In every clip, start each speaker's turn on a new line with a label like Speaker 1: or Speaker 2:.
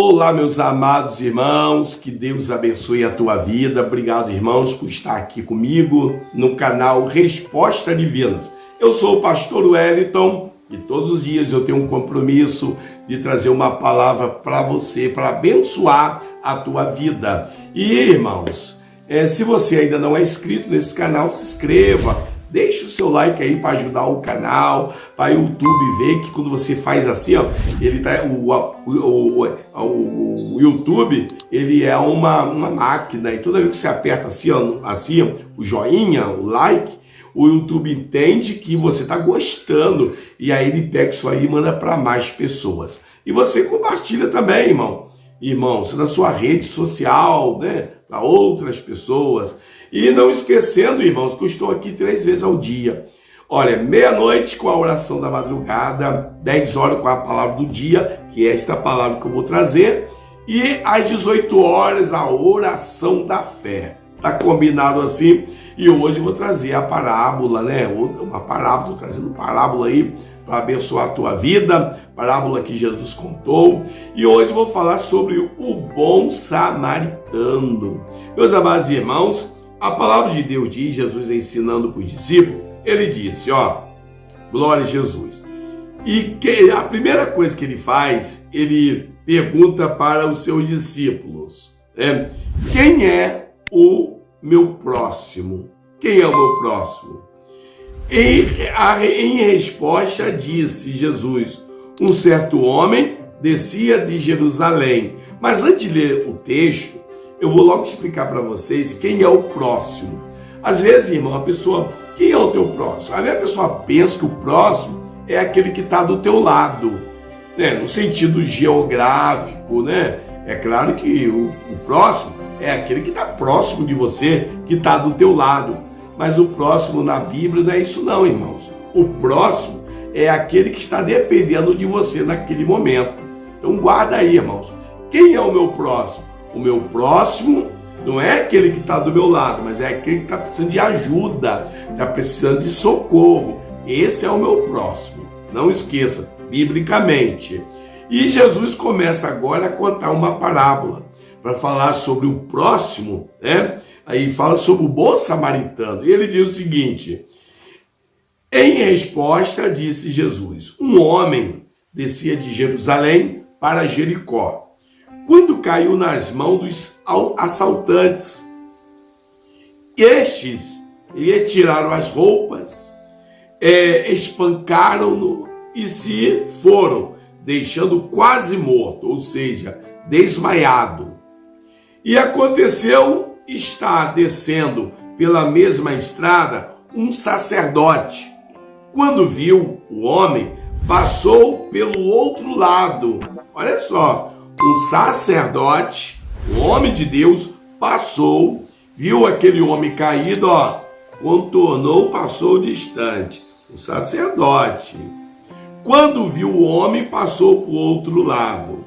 Speaker 1: Olá, meus amados irmãos, que Deus abençoe a tua vida. Obrigado, irmãos, por estar aqui comigo no canal Resposta Divinas. Eu sou o pastor Wellington e todos os dias eu tenho um compromisso de trazer uma palavra para você, para abençoar a tua vida. E, irmãos, se você ainda não é inscrito nesse canal, se inscreva. Deixa o seu like aí para ajudar o canal, para o YouTube ver que quando você faz assim, ó, ele tá, o YouTube, ele é uma máquina, e toda vez que você aperta assim, ó, o joinha, o like, o YouTube entende que você está gostando, e aí ele pega isso aí e manda para mais pessoas. E você compartilha também, irmãos, na sua rede social, né, para outras pessoas. E não esquecendo, irmãos, que eu estou aqui 3 vezes ao dia. Olha, meia-noite com a oração da madrugada, 10 horas com a palavra do dia, que é esta palavra que eu vou trazer, e às 18 horas a oração da fé. Tá combinado assim? E hoje eu vou trazer a parábola, né? Uma parábola, estou trazendo parábola aí para abençoar a tua vida, parábola que Jesus contou. E hoje eu vou falar sobre o bom samaritano. Meus amados irmãos, a palavra de Deus diz, Jesus ensinando para os discípulos, ele disse, glória a Jesus. E a primeira coisa que ele faz, ele pergunta para os seus discípulos, quem é o meu próximo? Quem é o meu próximo? Em resposta disse Jesus, um certo homem descia de Jerusalém. Mas antes de ler o texto, eu vou logo explicar para vocês quem é o próximo. Às vezes, irmão, a pessoa, quem é o teu próximo? Às vezes a pessoa pensa que o próximo é aquele que está do teu lado, né? No sentido geográfico, né? É claro que o próximo é aquele que está próximo de você, que está do teu lado. Mas o próximo na Bíblia não é isso não, irmãos. O próximo é aquele que está dependendo de você naquele momento. Então guarda aí, irmãos. Quem é o meu próximo? O meu próximo não é aquele que está do meu lado, mas é aquele que está precisando de ajuda, está precisando de socorro. Esse é o meu próximo. Não esqueça, biblicamente. E Jesus começa agora a contar uma parábola para falar sobre o próximo, né? Aí fala sobre o bom samaritano. E ele diz o seguinte, em resposta disse Jesus, um homem descia de Jerusalém para Jericó, quando caiu nas mãos dos assaltantes. Estes lhe tiraram as roupas, espancaram-no e se foram, deixando quase morto, ou seja, desmaiado. E aconteceu estar descendo pela mesma estrada um sacerdote. Quando viu o homem, passou pelo outro lado. Olha só, um sacerdote, um homem de Deus, passou, viu aquele homem caído, contornou, passou distante. O sacerdote. Quando viu o homem, passou para o outro lado.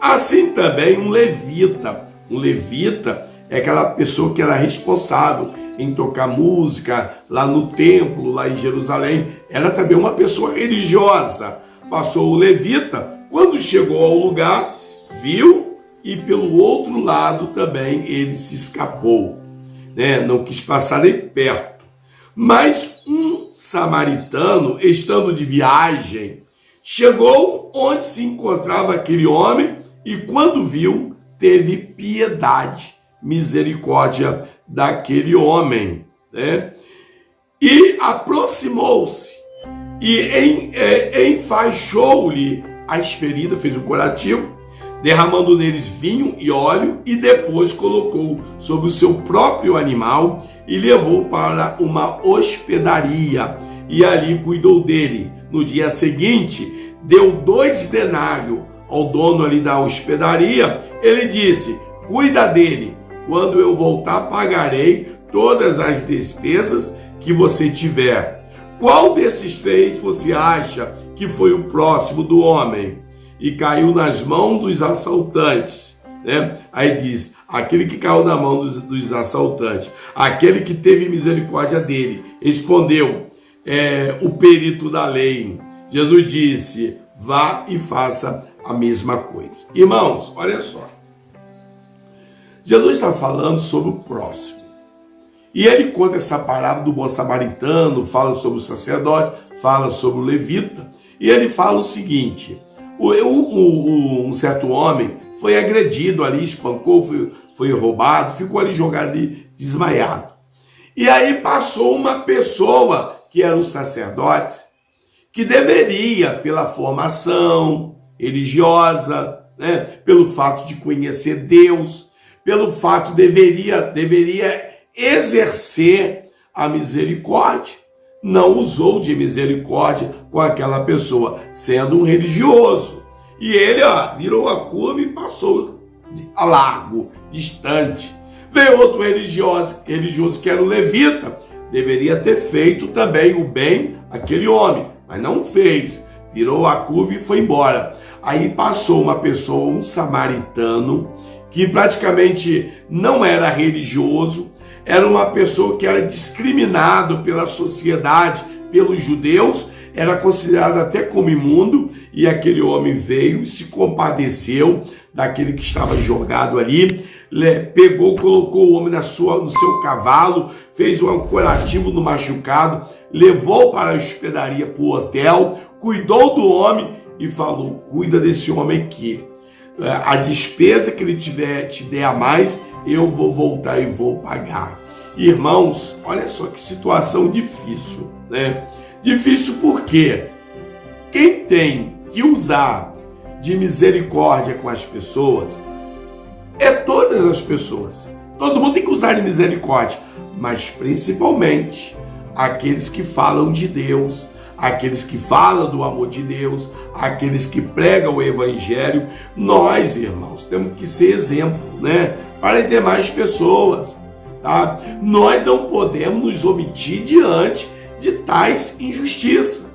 Speaker 1: Assim também um levita. Um levita é aquela pessoa que era responsável em tocar música lá no templo, lá em Jerusalém. Era também uma pessoa religiosa. Passou o levita, quando chegou ao lugar, viu e pelo outro lado também ele se escapou, né? Não quis passar nem perto. Mas um samaritano, estando de viagem, chegou onde se encontrava aquele homem e quando viu, teve piedade, misericórdia daquele homem, né? E aproximou-se e enfaixou-lhe as feridas, fez um curativo, derramando neles vinho e óleo e depois colocou sobre o seu próprio animal e levou para uma hospedaria e ali cuidou dele. No dia seguinte, deu 2 denários ao dono ali da hospedaria. Ele disse, cuida dele, quando eu voltar pagarei todas as despesas que você tiver. Qual desses 3 você acha que foi o próximo do homem? E caiu nas mãos dos assaltantes, né? Aí diz, aquele que caiu na mão dos assaltantes, aquele que teve misericórdia dele, respondeu o perito da lei. Jesus disse, vá e faça a mesma coisa. Irmãos, olha só. Jesus está falando sobre o próximo. E ele conta essa parábola do bom samaritano, fala sobre o sacerdote, fala sobre o levita. E ele fala o seguinte: um certo homem foi agredido ali, espancou, foi roubado, ficou ali jogado ali, desmaiado. E aí passou uma pessoa, que era um sacerdote, que deveria, pela formação religiosa, né, pelo fato de conhecer Deus, pelo fato deveria exercer a misericórdia, não usou de misericórdia com aquela pessoa, sendo um religioso. E ele virou a curva e passou a largo, distante. Veio outro religioso que era o levita, deveria ter feito também o bem àquele homem, mas não fez, virou a curva e foi embora. Aí passou uma pessoa, um samaritano, que praticamente não era religioso, era uma pessoa que era discriminado pela sociedade, pelos judeus, era considerado até como imundo, e aquele homem veio e se compadeceu daquele que estava jogado ali, pegou, colocou o homem no seu cavalo, fez um curativo no machucado, levou para a hospedaria, para o hotel, cuidou do homem e falou: cuida desse homem aqui. A despesa que ele te der a mais, eu vou voltar e vou pagar. Irmãos, olha só que situação difícil, né? Difícil porque quem tem que usar de misericórdia com as pessoas é todas as pessoas. Todo mundo tem que usar de misericórdia, mas principalmente aqueles que falam de Deus, aqueles que falam do amor de Deus, aqueles que pregam o evangelho. Nós, irmãos, temos que ser exemplo, né, para as demais pessoas, tá? Nós não podemos nos omitir diante de tais injustiças.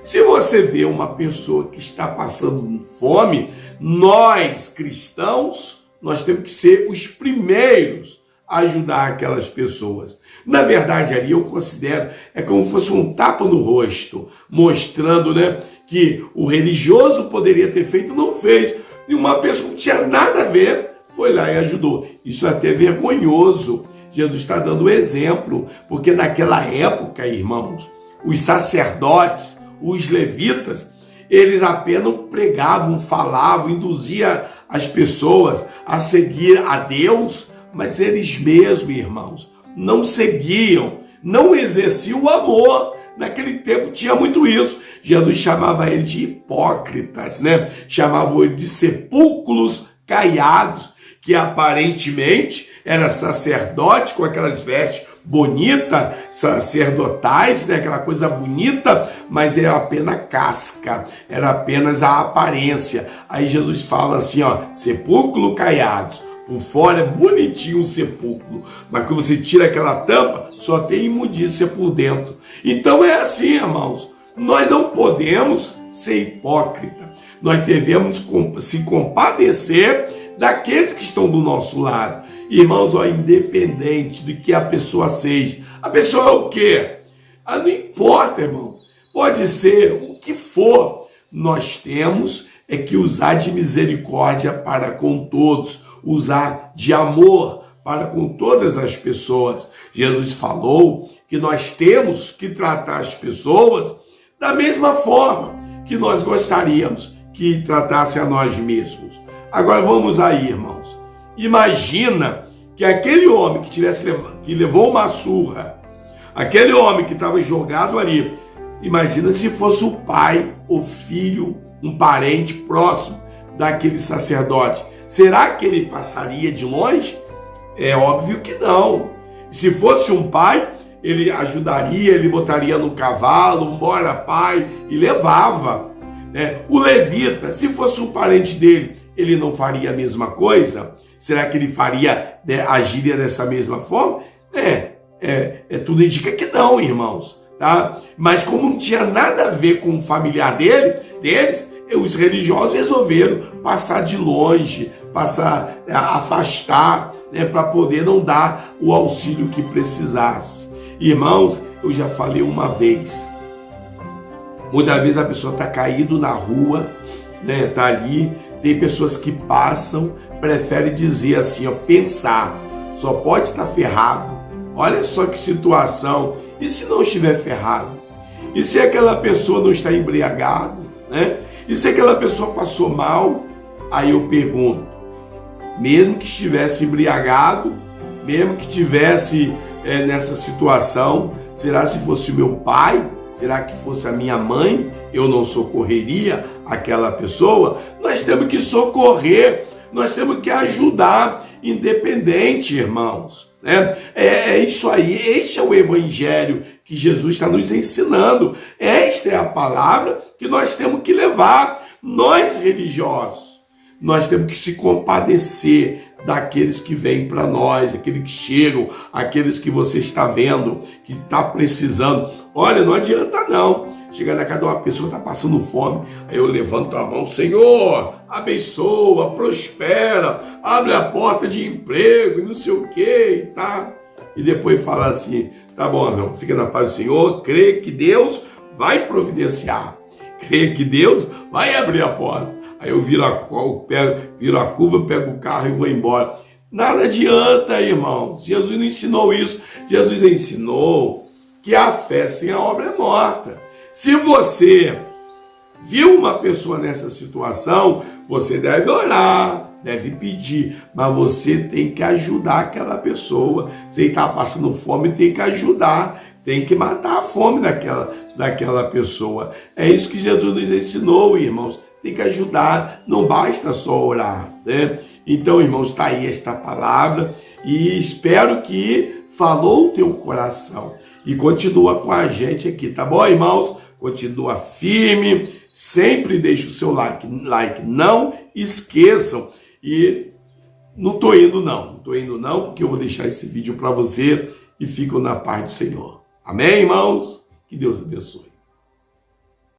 Speaker 1: Se você vê uma pessoa que está passando fome, nós, cristãos, nós temos que ser os primeiros a ajudar aquelas pessoas. Na verdade, ali eu considero, é como se fosse um tapa no rosto, mostrando, né, que o religioso poderia ter feito, não fez. E uma pessoa que não tinha nada a ver foi lá e ajudou. Isso é até vergonhoso. Jesus está dando um exemplo, porque naquela época, irmãos, os sacerdotes, os levitas, eles apenas pregavam, falavam, induziam as pessoas a seguir a Deus, mas eles mesmos, irmãos, não seguiam, não exerciam o amor. Naquele tempo tinha muito isso. Jesus chamava ele de hipócritas, né? Chamava ele de sepulcros caiados, que aparentemente era sacerdote com aquelas vestes bonitas, sacerdotais, né? Aquela coisa bonita, mas era apenas casca, era apenas a aparência. Aí Jesus fala assim, sepulcro caiados. Por fora é bonitinho o sepulcro, mas quando você tira aquela tampa, só tem imundícia por dentro. Então é assim, irmãos, nós não podemos ser hipócritas. Nós devemos se compadecer daqueles que estão do nosso lado. Irmãos, independente de que a pessoa seja. A pessoa é o quê? Não importa, irmão. Pode ser o que for. Nós temos que usar de misericórdia para com todos. Usar de amor para com todas as pessoas. Jesus falou que nós temos que tratar as pessoas da mesma forma que nós gostaríamos que tratasse a nós mesmos. Agora vamos aí, irmãos. Imagina que aquele homem que levou uma surra, aquele homem que estava jogado ali, imagina se fosse o pai, o filho, um parente próximo daquele sacerdote. Será que ele passaria de longe? É óbvio que não. Se fosse um pai, ele ajudaria, ele botaria no cavalo, bora pai, e levava. O levita, se fosse um parente dele, ele não faria a mesma coisa? Será que ele agiria dessa mesma forma? Tudo indica que não, irmãos, tá? Mas como não tinha nada a ver com o familiar deles, os religiosos resolveram passar de longe, afastar, né, para poder não dar o auxílio que precisasse. Irmãos, eu já falei uma vez, muitas vezes a pessoa está caído na rua, né? Tá ali. Tem pessoas que passam, preferem dizer assim, ó, pensar, só pode estar ferrado. Olha só que situação. E se não estiver ferrado? E se aquela pessoa não está embriagada, né? E se aquela pessoa passou mal? Aí eu pergunto, mesmo que estivesse embriagado, mesmo que estivesse nessa situação, será se fosse meu pai? Será que fosse a minha mãe? Eu não socorreria aquela pessoa? Nós temos que socorrer, nós temos que ajudar, independente, irmãos. Né? É isso aí, este é o evangelho que Jesus está nos ensinando. Esta é a palavra que nós temos que levar. Nós religiosos, nós temos que se compadecer daqueles que vêm para nós, aqueles que chegam, aqueles que você está vendo, que está precisando. Olha, não adianta não. Chegar na casa de uma pessoa que está passando fome, aí eu levanto a mão, Senhor, abençoa, prospera, abre a porta de emprego e não sei o que, tá? E depois fala assim, tá bom, meu, fica na paz do Senhor, crê que Deus vai providenciar, crê que Deus vai abrir a porta. Aí eu viro a curva, pego o carro e vou embora. Nada adianta, irmãos. Jesus não ensinou isso. Jesus ensinou que a fé sem a obra é morta. Se você viu uma pessoa nessa situação, você deve orar, deve pedir, mas você tem que ajudar aquela pessoa. Se ele está passando fome, tem que ajudar, tem que matar a fome daquela pessoa. É isso que Jesus nos ensinou, irmãos. Tem que ajudar, não basta só orar, né? Então, irmãos, está aí esta palavra e espero que falou o teu coração e continua com a gente aqui, tá bom, irmãos? Continua firme, sempre deixa o seu like, não esqueçam. E não estou indo não, porque eu vou deixar esse vídeo para você e fico na paz do Senhor. Amém, irmãos? Que Deus abençoe.